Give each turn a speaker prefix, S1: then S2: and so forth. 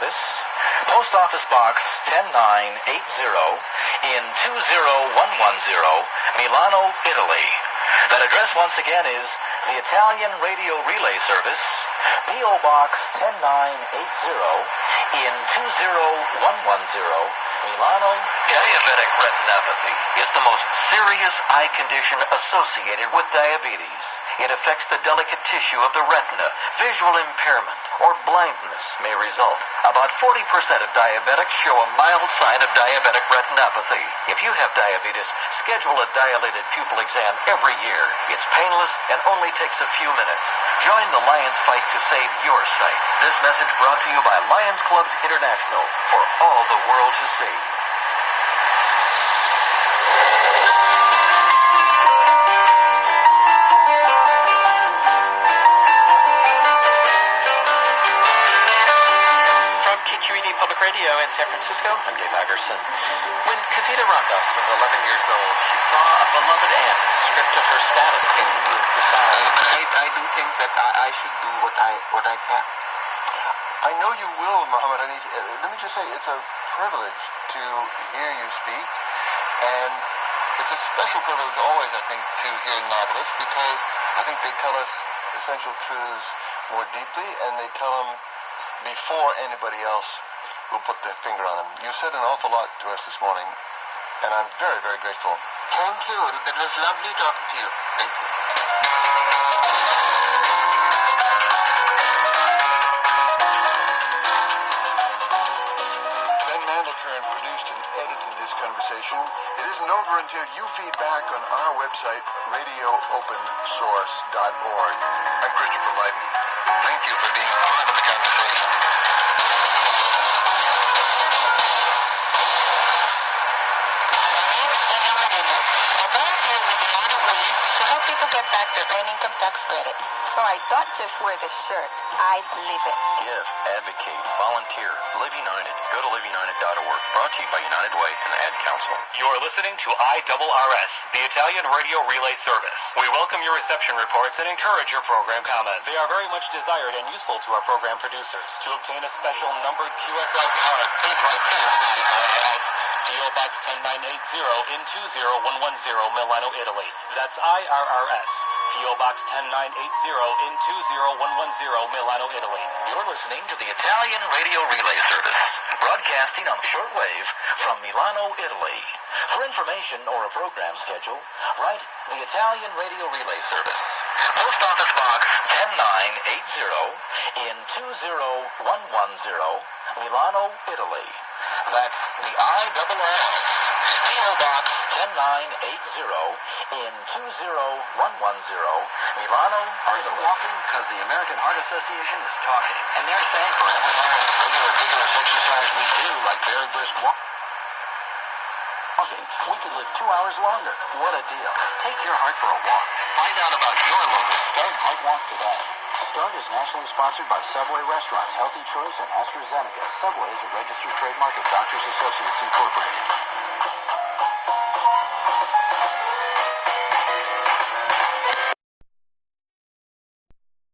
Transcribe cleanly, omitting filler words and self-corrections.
S1: Service, Post Office Box 10980 in 20110, Milano, Italy. That address once again is the Italian Radio Relay Service, P.O. Box 10980 in 20110, Milano.
S2: Diabetic retinopathy is the most serious eye condition associated with diabetes. It affects the delicate tissue of the retina. Visual impairment or blindness may result. About 40% of diabetics show a mild sign of diabetic retinopathy. If you have diabetes, schedule a dilated pupil exam every year. It's painless and only takes a few minutes. Join the Lions fight to save your sight. This message brought to you by Lions Clubs International for all the world to see.
S1: Public Radio in San Francisco, I'm Dave Iverson. When Kavita Ramdas was 11 years old, she saw a beloved aunt stripped of her status in society.
S2: I do think that I should do what I can.
S3: I know you will, Muhammad. Let me just say, it's a privilege to hear you speak, and it's a special privilege always, I think, to hear novelists, because I think they tell us essential truths more deeply, and they tell them before anybody else will put their finger on them. You said an awful lot to us this morning, and I'm very, very grateful.
S2: Thank you. It was lovely talking to you. Thank you.
S3: Ben Mandelkern produced and edited this conversation. It isn't over until you feed back on our website, radioopensource.org. I'm Christopher Leiden.
S2: Thank you for being part of the conversation.
S4: People get back their earned income tax credit. So I don't just wear the shirt, I live it.
S2: Give, advocate, volunteer. Live United. Go to liveunited.org. Brought to you by United Way and the Ad Council.
S1: You're listening to IRRS, the Italian Radio Relay Service. We welcome your reception reports and encourage your program comments. They are very much desired and useful to our program producers. To obtain a special numbered QSL card, please write to IRRS, P.O. Box 10980 in 20110, Milano, Italy. That's IRRS, P.O. Box 10980 in 20110, Milano, Italy.
S2: You're listening to the Italian Radio Relay Service, broadcasting on shortwave from Milano, Italy.
S1: For information or a program schedule, write
S2: The Italian Radio Relay Service, Post Office Box 10980 in 20110, Milano, Italy. That's the IRRS, P.O. Box 10980 in 20110, Milano.
S1: Are you walking? Because the American Heart Association is talking.
S2: And they're saying for every hour of regular vigorous exercise we do, like very brisk walking,
S1: we could live 2 hours longer.
S2: What a deal. Take your heart for a walk. Find out about your local Start Heart Walk today.
S1: START is nationally sponsored by Subway Restaurants, Healthy Choice, and AstraZeneca. Subway is a registered trademark of Doctors Associates Incorporated.